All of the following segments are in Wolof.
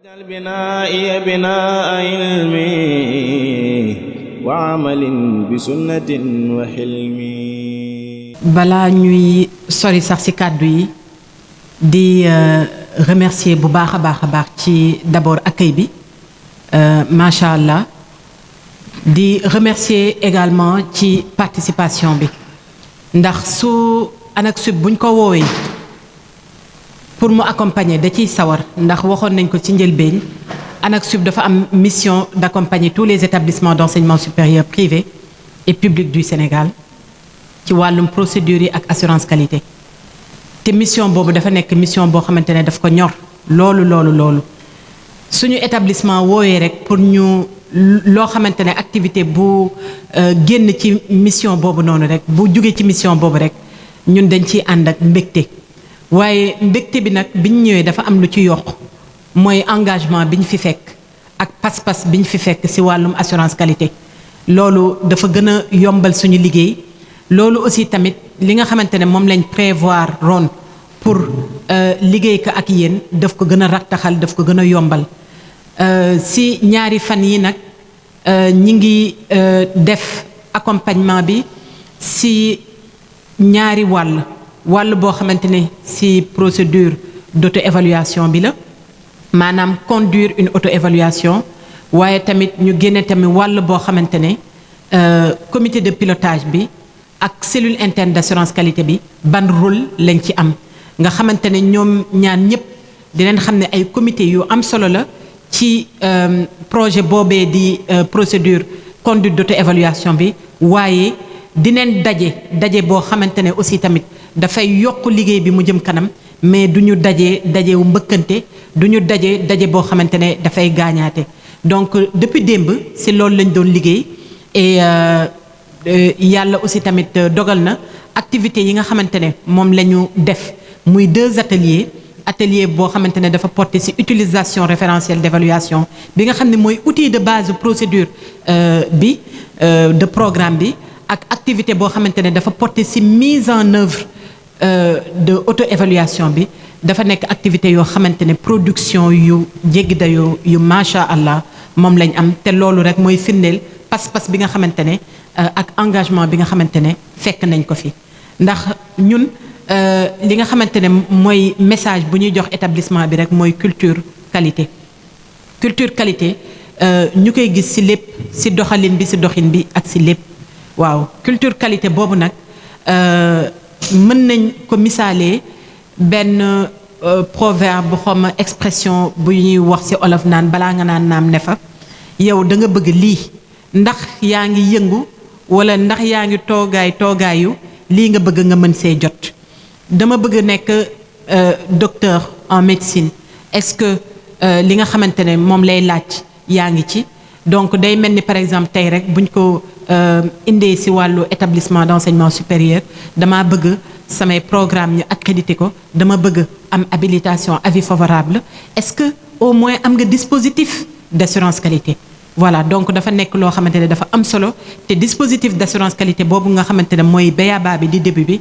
واجعل بنائي بناء علمي وعمل بسنة وحلمي. balaa ñuy sori sax ci kàddu yi di remercier bu baax a baax ci d'abord accueil bi macha allah di remercier également ci participation bi ndax su ANAQ-Sup buñ ko woowee pour mu accompagner da ciy sawar ndax waxoon nañ ko ci njëlbeen ANAQ-Sup dafa am mission d'accompagner tous les établissements d'enseignement supérieur privés et publics du Sénégal ci wàllum procédures yi ak assurance qualité te mission boobu dafa nekk mission boo xamante ne daf ko ñor loolu suñu établissement woowee rek pour ñu loo xamante ne activité bu génn ci mission boobu noonu rek bu jógee ci mission boobu rek ñun dañ ciy ànd ak mbégte waaye mbégte bi nag biñ ñëwee dafa am lu ci yokk mooy engagement biñ fi fekk ak pas-pas biñ fi fekk ci wàllum assurance qualité loolu dafa gën a yombal suñu liggéey. loolu aussi tamit li nga xamante ne moom lañ prévoir ron pour liggéey ko ak yéen daf ko gën a rattaxal daf ko gën a yombal si ñaari fan yi nag ñi ngi def accompagnement bi si ñaari wàll boo xamante ne si procédure d'auto-évaluation bi la maanaam conduire une auto-évaluation waaye tamit ñu génne tamit wàll boo xamante ne comité de pilotage bi ak cellule interne d'assurance qualité bi ban rôle lañ ci am nga xamante ne ñoom ñaan ñëpp dinañ xam ne ay comité yu am solo la ci projet boobee di procédure conduite d'auto-évaluation bi waaye dinañ daje boo xamante ne aussi tamit dafay yokk liggéey bi mu jëm kanam mais du ñu daje wu mbëkkante du ñu daje boo xamante ne dafay gaañaate donc depuis démb si loolu lañ doon liggéey et yàlla aussi tamit dogal na activité yi nga xamante ne moom la ñu def muy 2 atelier boo xamante ne dafa porter ci utilisation référentielle d'évaluation bi nga xam ne mooy outil de base procédure bi de programme bi ak activité boo xamante ne dafa porter ci mise en œuvre de auto-évaluation bi dafa nekk activité yoo xamante ne production yu jéggi dayoo yu macha allah moom lañ am te loolu rek mooy firndeel pas-pas bi nga xamante ne ak engagement bi nga xamante ne fekk nañ ko fi ndax ñun li nga xamante ne mooy message bu ñuy jox établissement bi rek mooy culture qualité ñu koy gis ci lépp ci doxalin bi ci doxin bi ak ci lépp waaw culture qualité boobu nag mën nañ ko misaalee benn proverbe bu xawma expression bu ñuy wax ci olof naan balaa nga naan naam ne fa yow da nga bëgg lii ndax yaa ngi yëngu wala ndax yaa ngi toogaayu lii nga bëgg nga mën see jot dama bëgg nekk docteur en médecine est-ce que li nga xamante ne moom lay laaj yaa ngi ci donc day mel ni par exemple tey rek buñ ko indee ci wàllu établissement d'enseignement supérieur dama bëgg samay programme ñu accrédité ko dama bëgg am habilitation avis favorable est-ce que au moins am nga dispositif d'assurance qualité voilà donc dafa nekk loo xamante ne dafa am solo te dispositif d'assurance qualité boobu nga xamante ne mooy béyabaa bi di début bi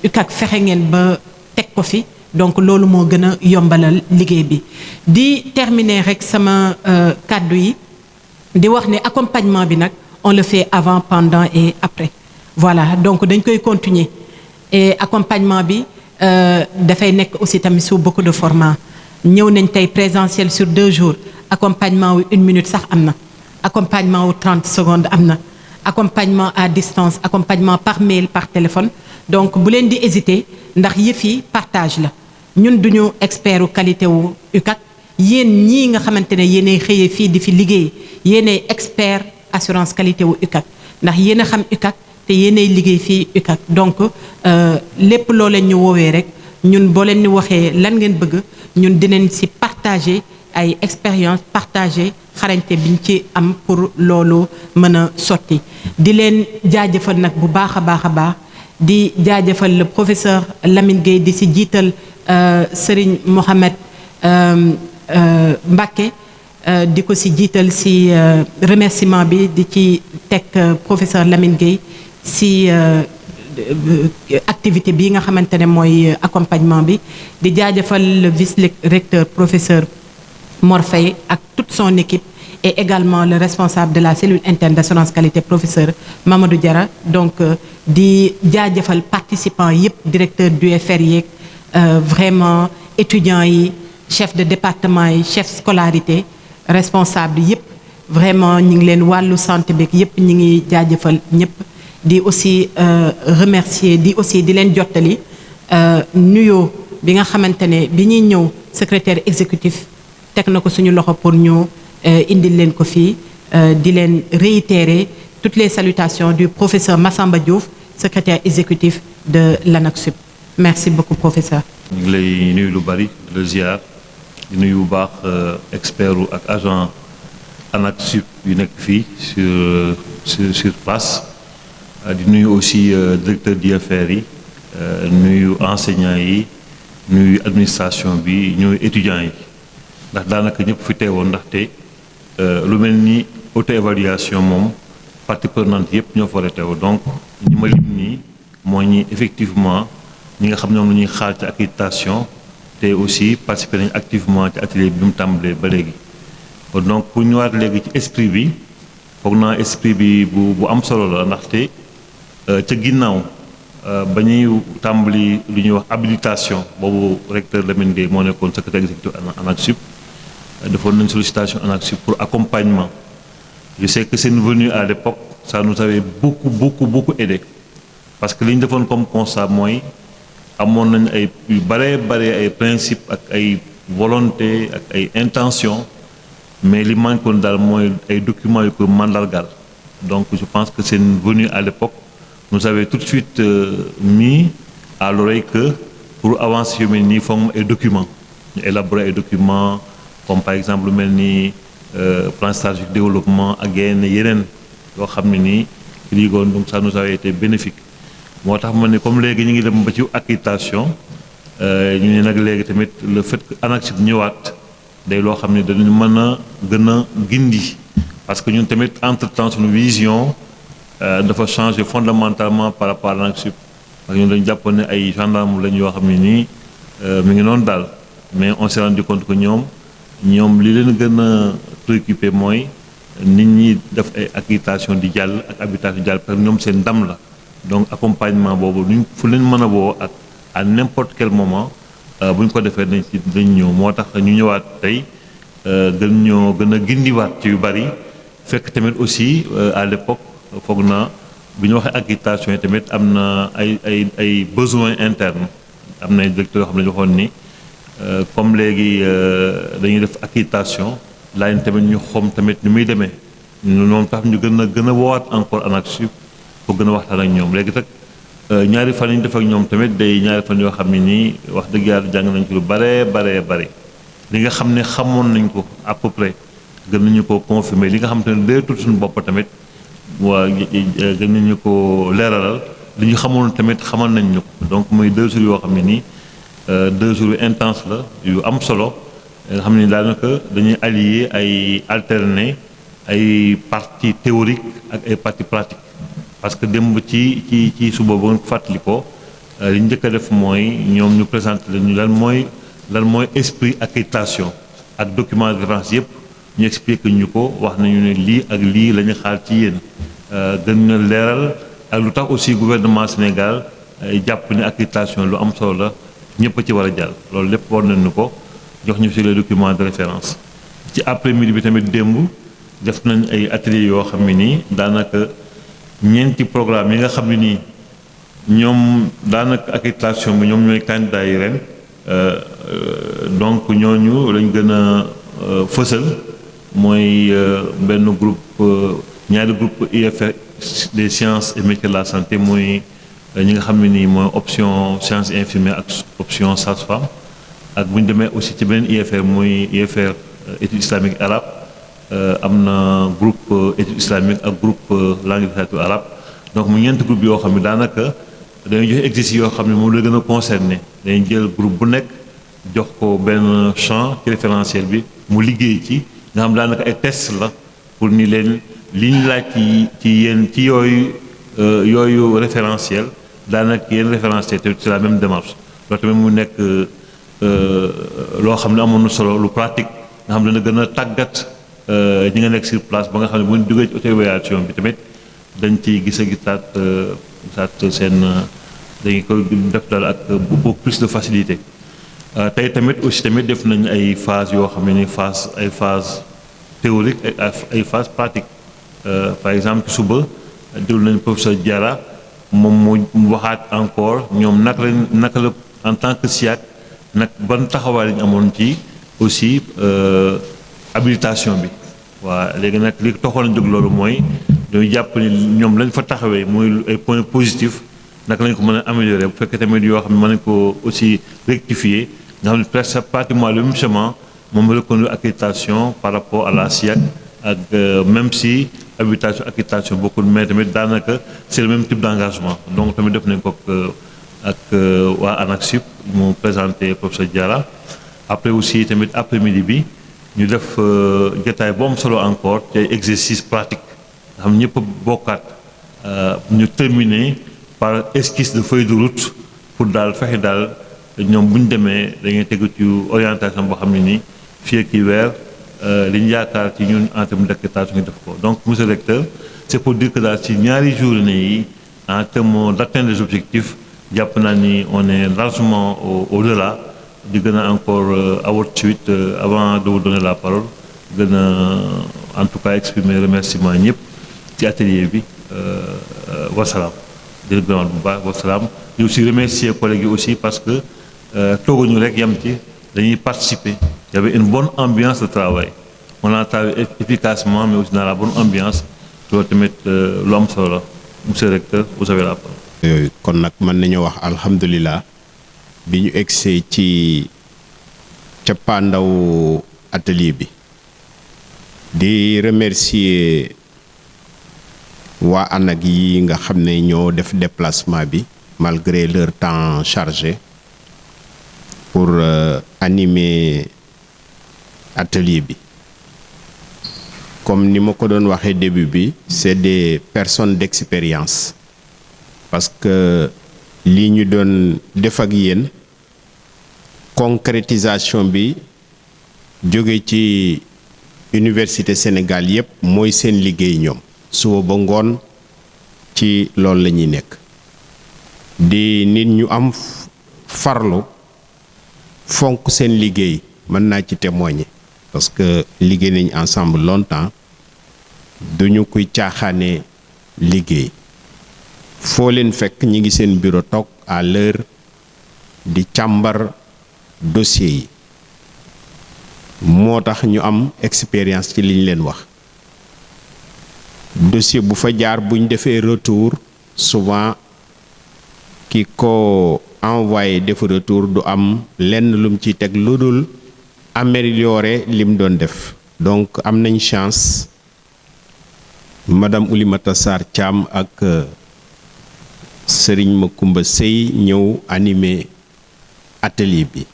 UCAC fexe ngeen ba teg ko fi donc loolu moo gën a yombalal liggéey bi di terminer rek sama kàddu yi di wax ne accompagnement bi nag on le fait avant pendant et après voilà donc dañ koy continuer et accompagnement bi dafay nekk aussi tamit sous beaucoup de formats ñëw nañ tey présentiel sur 2 jours accompagnement wu 1 minute sax am na accompagnement wu 30 secondes am na accompagnement à distance accompagnement par mail par téléphone donc bu leen di hésiter ndax yëf yi partage la ñun duñu expertu qualité wu UCAC yéen ñii nga xamante ne yéenay xëyee fii di fi liggéey yéenay expert assurance qualité wu UCAC ndax yéen a xam UCAC te yéenay liggéey fii UCAC donc lépp loo leen ñu woowee rek ñun boo leen ñu waxee lan ngeen bëgg ñun dinañ ci partager ay expérience partagée xarañte biñ ci am pour loolu mën a sotti di leen jaajëfal nag bu baax a baax di jaajëfal le professeur Lamine Gueye di ci jiital Serigne Mohamed Mbacké di ko ci jiital ci remerciement bi di ci teg professeur Lamine Gueye ci activité bi nga xamante ne mooy accompagnement bi di jaajëfal le vice recteur professeur Mor Faye ak toute son équipe et également le responsable de la cellule interne d'assurance qualité professeur Mamadou Diarra donc di jaajëfal participants yëpp directeur d'UFR yeeg vraiment étudiants yi chef de département yi chef scolarité responsable yëpp vraiment ñu ngi leen wàllu santé beeg yëpp ñu ngi jaajëfal ñëpp di aussi remercier di aussi di leen jottali nuyoo bi nga xamante ne bi ñuy ñëw secrétaire exécutif teg na ko suñu loxo pour ñu indil leen ko fii di leen réitérer toutes les salutations du professeur Massamba Diouf secrétaire exécutif de l'ANAQ-Sup. Merci beaucoup professeur. ñu ngi lay nuyu lu bari le ziar di nuyu bu baax expert ak agent ANAQ-Sup yu nekk fii sur place di nuyu aussi directeur d'UFR yi nuyu enseignants yi nuyu administration bi ñuy étudiants yi ndax daanaka ñëpp fi teewoon ndaxte lu mel ni auto-évaluation moom partie prenante yëpp ñoo fa war a teew donc ñi ma lim nii moo ñi effectivement ñi nga xam ñoom la ñuy xaar ci accréditation te aussi participer nañ activement ci atelier bi mu tàmbalee ba léegi donc pour ñëwaat léegi ci esprit bi foog naa esprit bi bu am solo la ndaxte ca ginnaaw ba ñuy tàmbali lu ñuy wax habilitation boobu recteur Lamine Gueye moo nekkoon secrétaire exécutif ANAQ-Sup defoon nañ sollicitation ANAQ-Sup pour accompagnement. Je sais que c'est venu à l'époque ça nous avait beaucoup aidé parce que li ñu defoon comme constat mooy amoon nañ ay yu bare ay principes ak ay volonté ak ay intentions mais li manquoon daal mooy ay documents yu ko mandargal donc je pense que c'est venu à l'époque nous avait tout de suite mis à l'oreille que pour avancer yu mel nii foog mu ay documents ñu élaborer ay documents comme par exemple lu mel ni plan stratégique de développement ak yeneen yoo xam ne nii lii goon donc ça nous avait été bénéfique moo tax ma ne comme léegi ñu ngi dem ba ci accréditation ñu ne nag léegi tamit le fait que ANAQ-Sup ñëwaat day loo xam ne dañu mën a gën a gindi parce que ñun tamit entre temps suñu vision dafa changer fondamentalement par rapport à ANAQ-Sup parce que ñun dañu jàpp ne ay gendarme lañ yoo xam ne nii mi ngi noonu daal mais on s'est rendu compte que ñoom li leen gën a préoccupé mooy nit ñi def ay accréditation di jàll ak habilitation di jàll parce que ñoom seen ndam la donc accompagnement boobu luñ fu leen mën a woo ak à n'importe quel moment bu ñu ko defee dañ ñëw moo tax ñu ñëwaat tey gën a gindiwaat ci yu bari fekk tamit aussi à l'époque foog naa bi ñu waxee accréditation yi tamit am na ay besoins internes am na ay directeurs yoo xam ne ñu waxoon ni comme léegi dañuy def accréditation laaj tamit ñu xom tamit ni muy demee ñoom tax ñu gën a woowaat encore ANAQ-Sup pour gën a waxtaan ak ñoom léegi nag ñaari fan yi ñu def ak ñoom tamit day ñaari fan yoo xam ne nii wax dëgg yàlla jàng nañ ci lu bare li nga xam ne xamoon nañ ko à peu près gën nañu ko confirmer li nga xam te ne leertul suñu bopp tamit gën nañu ko leeralal li ñu xamoon tamit xamal nañ ñu ko donc muy 2 jours yoo xam ne nii 2 jours yu intense la yu am solo nga xam ne daanaka dañuy allier ay alterner ay parties théoriques ak ay parties pratiques parce que démb ci suba ba nga fàttali ko li ñu njëkk a def mooy ñoom ñu présenté leen lan mooy esprit accréditation ak document de référence yëpp ñu expliqué ñu ko wax nañu ne lii ak lii la ñu xaar ci yéen gën ñu leeral ak lu tax aussi gouvernement Sénégal jàpp ne accréditation lu am solo la ñëpp a ci war a jàll loolu lépp war nañu ko jox ñu ci les documents de référence ci après-midi bi tamit démb def nañ ay ateliers yoo xam ne nii daanaka ñeenti programme yi nga xam ne nii ñoom daanaka accréditation bi ñoom ñooy candidats yi ren donc ñooñu lañ gën a fësal mooy benn groupe ñaari groupe UFR des sciences et métiers de la santé mooy ñi nga xam ne nii mooy option sciences infirmières ak option sage-femme ak bu ñu demee aussi ci beneen UFR muy UFR études islamiques arabe am na groupe études islamiques ak groupe langue et littérature arabe donc mu ñeenti groupe yoo xam ne daanaka dañuy joxe exercice yoo xam ne moom la gën a concerné dañuy jël groupe bu nekk jox ko benn champ ci référentiel bi mu liggéey ci nga xam daanaka ay test la pour ni leen li ñu laaj ci yéen ci yooyu référentiel daanaka yéen référentiel te c'est la même démarche loolu tamit mu nekk loo xam ne amoon na solo lu pratique nga xam ne dana gën a tàggat ñi nga nekk sur place ba nga xam ne bu ñu duggee ci auto-évaluation bi tamit dañ ciy gisaat seen dañu ko def daal ak beaucoup plus de facilité. tey tamit aussi tamit def nañ ay phases yoo xam ne ni ay phase théorique ay phase pratique par exemple suba déglu nañ professeur Diarra moom mu waxaat encore ñoom naka la en tant que SIAC nag ban taxawaay lañu amoon ci aussi habilitation bi waa léegi nag li taxoon a jóg loolu mooy dañu jàpp ni ñoom lañ fa taxawee muy ay points positifs naka lañ ko mën a améliorer bu fekkee tamit yoo xam ne mën nañ ko aussi rectifier nga xam ne presque pratiquement le même chemin moom reconnaître accréditation par rapport à la SIAC ak même si habilitation accréditation bokkul mais tamit daanaka c'est le même type d'engagement donc tamit def nañ ko ak waa ANAQ-Sup mu présenté professeur Diarra après aussi tamit après-midi bi ñu def jotaay bu am solo encore ci exercice pratique nga xam ñëpp bokkaat ñu terminer par esquisse de feuille de route pour daal fexe daal ñoom bu ñu demee dañuy tegu ci orientation boo xam ne nii fii ak i weer li ñu yaakaar ci ñun en termes d'accréditation ñu def ko donc monsieur le recteur c'est pour dire que daal ci ñaari journée yi en termes d'atteinte des objectifs jàpp naa ni on est largement au-delà di gën a encore avoir suite avant de vous donner la parole gën a en tout cas exprimer remerciement ñëpp ci atelier bi wasalaam di la gërëmaat bu baax wasalaam di aussi remercier collègues yi aussi parce que tooguñu rek yam ci dañuy participer il y avait une bonne ambiance de travail on a travaillé efficacement mais aussi dans la bonne ambiance loolu tamit lu am solo la monsieur le recteur vous avez la parole. kon nag mën nañu wax alhamdulilah bi ñu egsee ci cappaandaw atelier bi di remercier waa ANAQ yi nga xam ne ñoo def déplacement bi malgré leur temps chargé pour animer atelier bi comme ni ma ko doon waxee début bi c'est des personnes d'expérience parce que lii ñu doon def ak yéen concrétisation bi jóge ci université Sénégal yépp mooy seen liggéey ñoom suba ba ngoon ci loolu la ñuy nekk di nit ñu am farlu fonk seen liggéey mën naa ci témoigner parce que liggéey nañ ensemble longtemps duñu koy caaxaane liggéey foo leen fekk ñi ngi seen bureau toog à l'heure di càmbar dossier yi moo tax ñu am expérience ci liñ leen wax dossier bu fa jaar buñ defee retour souvent ki ko envoyé def retour du am lenn lum ci teg lu dul améliorer lim doon def donc am nañ chance madame Oulimata Sarr Thiam ak Serigne Macoumba Sey ñëw animer atelier bi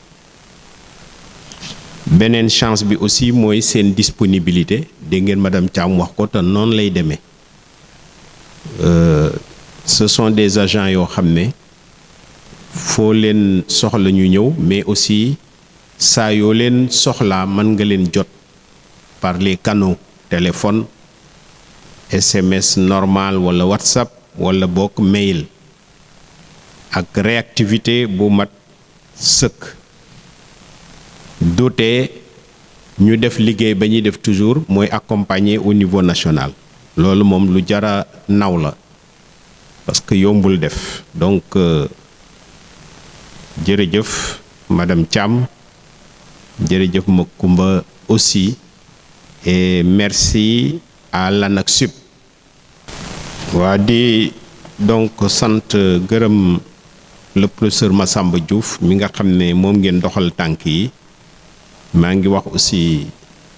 beneen chance bi aussi mooy seen disponibilité dégg ngeen madame Thiam wax ko te noonu lay demee ce sont des agents yoo xam ne foo leen soxla ñu ñëw mais aussi saa yoo leen soxlaa mën nga leen jot par les canaux téléphone SMS normal wala WhatsApp wala bokk mail ak réactivité bu mat sëkk dootee ñu def liggéey ba ñuy def toujours mooy accompagner au niveau national loolu moom lu jara naw la parce que yombul def donc jërëjëf madame Thiam jërëjëf Macoumba aussi et merci à l'ANAQ-Sup waa di donc sant gërëm le professeur Massamba Diouf mi nga xam ne moom ngeen doxal tànk yi maa ngi wax aussi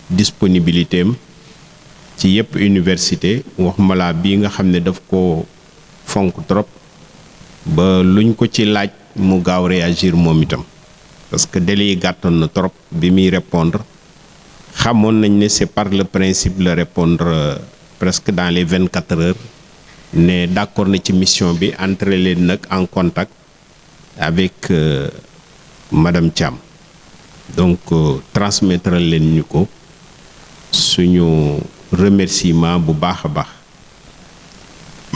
disponibilité am ci yépp université waxuma laa bii nga xam ne daf ko fonk trop ba luñ ko ci laaj mu gaaw réagir moom itam parce que délai yi gàttoon na trop bi muy répondre xamoon nañ ne c'est par le principe de répondre presque dans les 24 heures ne d'accord na ci mission bi entrer leen nag en contact avec madame Thiam donc transmettre leen ñu ko suñu remerciement bu baax a baax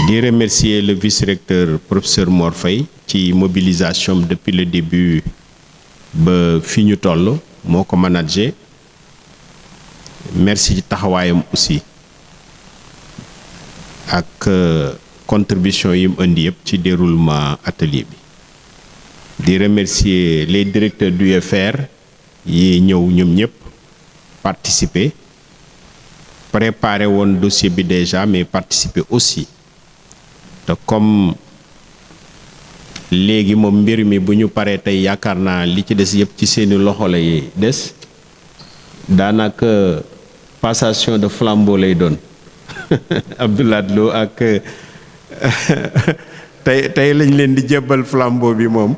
di remercier le vice-recteur professeur Mor Faye ci mobilisation depuis le début ba fi ñu toll moo ko managé merci ci taxawaayam aussi ak contribution yi mu indi yëpp ci déroulement atelier bi di remercier les directeurs du UFR yi ñëw ñoom ñëpp participer préparer woon dossier bi déjà mais participer aussi te comme léegi moom mbir mi bu ñu paree tey yaakaar naa li ci des yëpp ci seeni loxo lay des daanaka passation de flambeau lay doon Abdoulaye Lo ak tey lañ leen di jébbal flambeau bi moom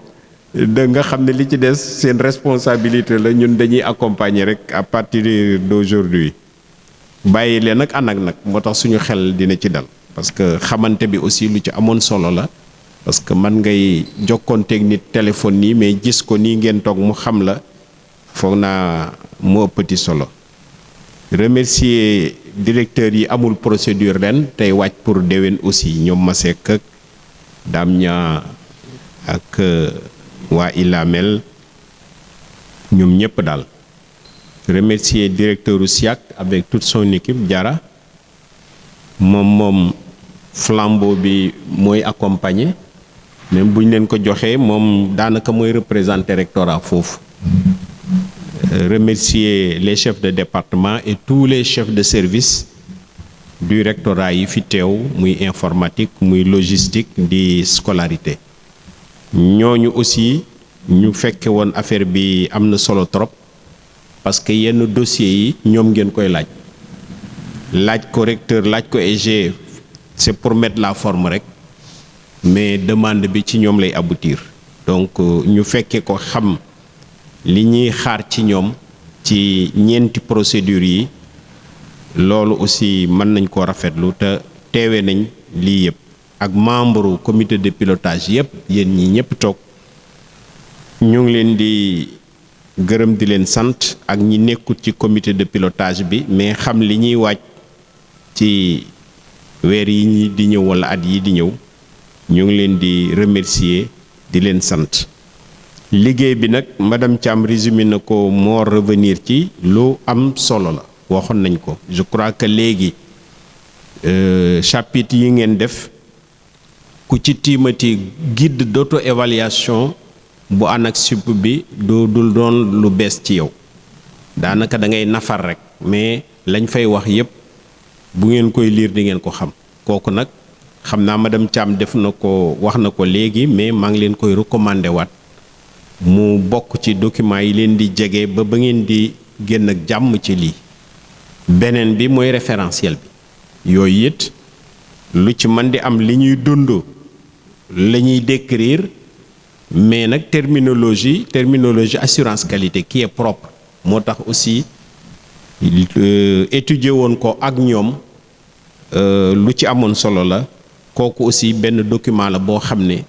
da nga xam ne li ci des seen responsabilité la ñun dañuy accompagner rek à partir d'aujourd'hui bàyyi leen nag ànd ak nag moo tax suñu xel dina ci dal parce que xamante bi aussi lu ci amoon solo la parce que man ngay jokkoonteeg nit téléphone nii mais gis ko nii ngeen toog mu xam la foog naa moo ëppati solo remercier directeur yi amul procédure ren tey wàcc pour déwén aussi ñoom Masek ak Dame Nia ak waa Ilamel ñoom ñëpp daal remercier directeur u SIAC avec toute son équipe Diarra moom flambeau bi mooy accompagner même bu ñu leen ko joxee moom daanaka mooy représenter rectorat foofu remercier les chefs de département et tous les chefs de service du rectorat yi fi teew muy informatique muy logistique di scolarité ñooñu aussi ñu fekke woon affaire bi am na solo trop parce que yenn dossiers yi ñoom ngeen koy laaj ko recteur laaj ko EG c'est pour mettre la forme rek mais demande bi ci ñoom lay aboutir donc ñu fekke ko xam li ñuy xaar ci ñoom ci ñeenti procédures yi loolu aussi mën nañ ko rafetlu te teewe nañ lii yëpp ak membre comité de pilotage yëpp yéen ñi ñëpp toog ñu ngi leen di gërëm di leen sant ak ñi nekkut ci comité de pilotage bi mais xam li ñuy waaj ci weer yi ñi di ñëw wala at yi di ñëw ñu ngi leen di remercier di leen sant liggéey bi nag madame Thiam résumé na ko moo revenir ci lu am solo la waxoon nañ ko je crois que léegi chapitre yi ngeen def ku ci tiimati guide d'auto-évaluation bu ANAQ-Sup bi dul doon lu bees ci yow daanaka da ngay nafar rek mais lañ fay wax yépp bu ngeen koy lire di ngeen ko xam kooku nag xam naa madame Thiam def na ko wax na ko léegi mais maa ngi leen koy recommander waat mu bokk ci document yi leen di jege ba ngeen di génn ak jàmm ci lii beneen bi mooy référentiel bi yooyu it lu ci mën di am li ñuy dund la ñuy décrire mais nag terminologie assurance qualité qui est propre moo tax aussi étudier woon ko ak ñoom lu ci amoon solo la kooku aussi benn document la boo xam ne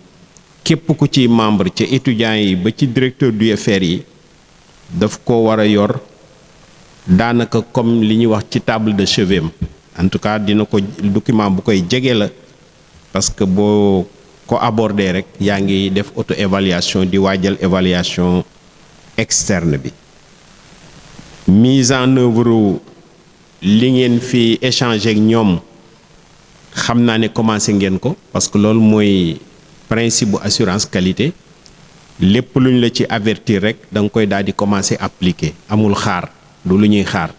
képp ku ci membre ca étudiants yi ba ci directeur du UFR yi daf ko war a yor daanaka comme li ñuy wax ci table de chevet en tout cas dina ko document bu koy jege la parce que boo ko aborder rek yaa ngi def auto-évaluation di waajal évaluation externe bi mise en œuvre li ngeen fi échanger ak ñoom xam naa ne commencé ngeen ko parce que loolu mooy principe bu assurance qualité lépp luñ la ci avertir rek da nga koy daal di commencer appliquer amul xaar du lu ñuy xaar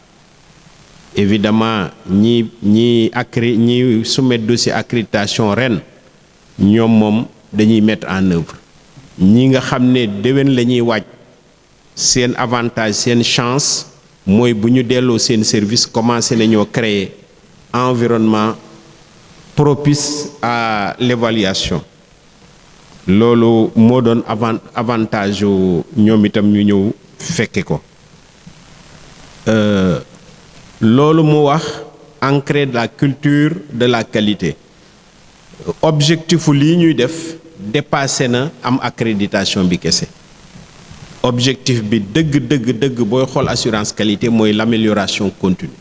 évidemment ñi soumettre dossier accréditation ren ñoom moom dañuy mettre en œuvre ñi nga xam ne déwén la ñuy waaj seen avantage seen chance mooy bu ñu delloo seen service commencé nañoo créer environnement propice à l'évaluation loolu moo doon avantage ñoom itam ñu ñëw fekke ko loolu mu wax ancrer de la culture de la qualité objectifu lii ñuy def dépassé na am accréditation bi kese objectif bi dëgg booy xool assurance qualité mooy l'amélioration continue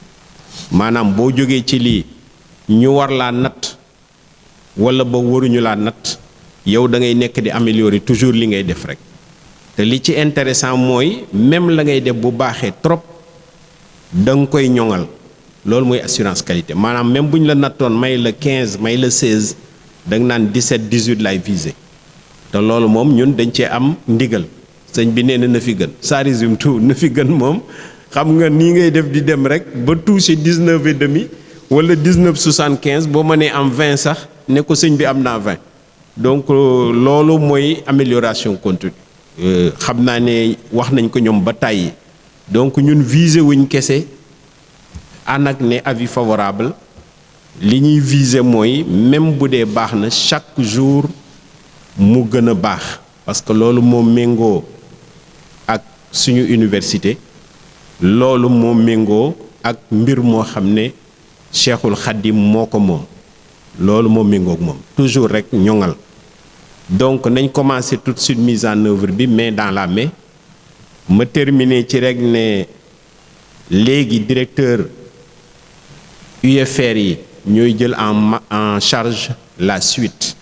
maanaam boo jógee ci lii ñu war laa natt wala ba waruñu laa natt yow da ngay nekk di améliorer toujours li ngay def rek te li ci intéressant mooy même la ngay def bu baaxee trop da nga koy ñoŋal loolu mooy assurance qualité maanaam même bu ñu la nattoon may la 15 may la 16 da nga naan 17 18 lay viser te loolu moom ñun dañ cee am ndigal sëñ bi nee na fi gën ça résume tout na fi gën moom xam nga nii ngay def di dem rek ba touché 19 et demi wala 19,75 boo mënee am 20 sax ne ko sëñ bi am naa 20 donc loolu mooy amélioration continue xam naa ne wax nañ ko ñoom ba tàyyi donc ñun viser wuñ kese ànd ne avis favorable li ñuy viser mooy même bu dee baax na chaque jour mu gën a baax parce que loolu moo méngoo ak suñu université loolu moo méngoo ak mbir moo xam ne Cheikhul Khadim moo ko moom loolu moo méngoo ak moom toujours rek ñoŋal donc nañ commencer tout de suite mise en œuvre bi main dans la main ma terminer ci rek ne léegi directeur UFR yi ñooy jël en charge la suite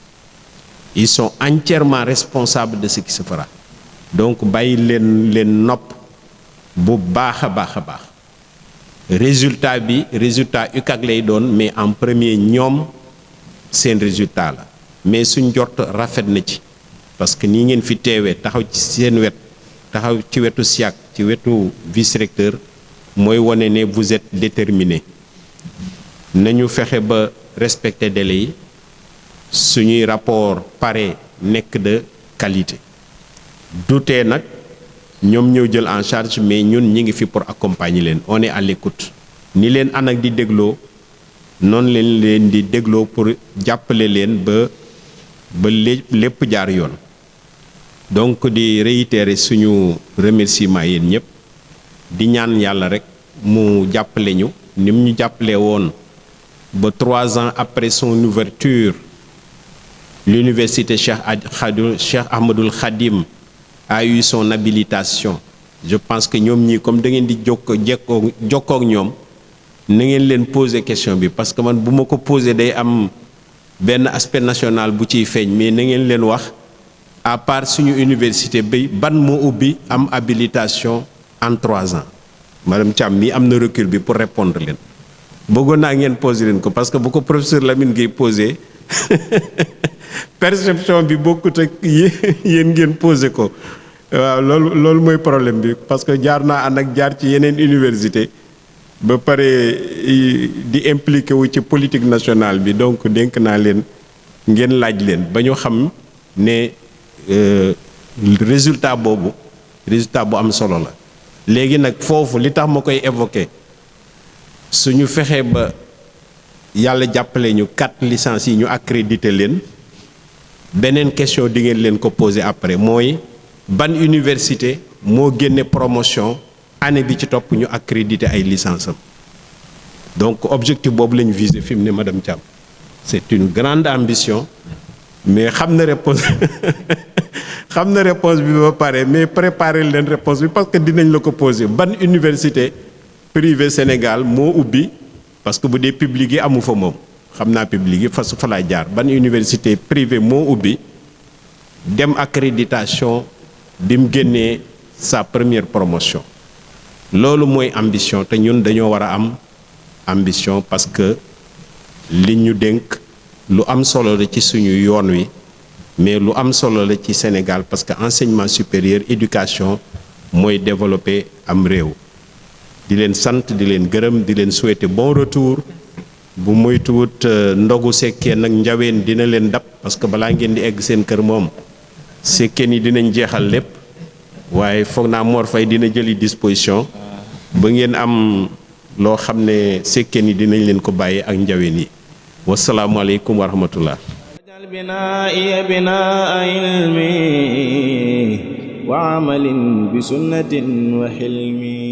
ils sont entièrement responsables de ce qui se fera donc bàyyi leen nopp bu baax a baax résultat bi résultat UCAG lay doon mais en premier ñoom seen résultat la mais suñ jort rafet na ci parce que nii ngeen fi teewee taxaw ci seen wet taxaw ci wetu SIAC ci wetu vice recteur mooy wane ne vous êtes déterminé nañu fexe ba respecter délai yi suñuy rapport pare nekk de qualité dutee nag ñoom ñëw jël en charge mais ñun ñi ngi fi pour accompagner leen on est à l'écoute ni leen ANAQ di dégloo noonu leen di dégloo pour jàppale leen ba lépp jaar yoon donc di réitérer suñu remerciement yéen ñëpp di ñaan yàlla rek mu jàppale ñu ni mu ñu jàppale woon ba 3 ans après son ouverture l'université Cheikh Ahmadoul Khadim a eu son habilitation je pense que ñoom ñii comme da ngeen di jokkoo ak ñoom na ngeen leen poser question bi parce que man bu ma ko poser day am benn aspect national bu ciy feeñ mais na ngeen leen wax à part suñu université bi ban moo ubbi am habilitation en 3 ans madame Thiam mii am na recul bi pour répondre leen bëggoon naa ngeen poser leen ko parce que bu ko professeur Lamine Gueye posé perception bi bokkut ak yéen ngeen posé ko waaw loolu mooy problème bi parce que jaar naa ànd ak jaar ci yeneen université ba pare di impliqué wu ci politique nationale bi donc dénk naa leen ngeen laaj leen ba ñu xam ne résultat boobu résultat bu am solo la léegi nag foofu li tax ma koy évoqué suñu fexee ba yàlla jàppale ñu 4 licences yi ñu accrédité leen beneen question di ngeen leen ko poser après mooy ban université moo génne promotion année bi ci topp ñu accrédité ay licences am donc objectif boobu lañu visé fi mu ne madame Thiam c'est une grande ambition mais xam na réponse xam na réponse bi ba pare mais préparer leen réponse bi parce que dinañ la ko poser ban université privée Sénégal moo ubbi parce que bu dee public yi amu fa moom xam naa public yi fa laa jaar ban université privée moo ubbi dem accréditation bi mu génnee sa première promotion loolu mooy ambition te ñun dañoo war a am ambition parce que li ñu dénk lu am solo la ci suñu yoon wi mais lu am solo la ci Sénégal parce que enseignement supérieur éducation mooy développer am réew di leen sant di leen gërëm di leen souhaiter bon retour bu moytuwut ndogu sekkee nag njaween dina leen dab parce que balaa ngeen di egg seen kër moom sekkeen yi dinañ jeexal lépp waaye foog naa Mor Faye dina jëli disposition ba ngeen am loo xam ne sekkeen yi dinañ leen ko bàyyi ak njaween yi wasalaamualeykum wa rahmatullah بنائي بناء علمي وعمل بسنة وحلمي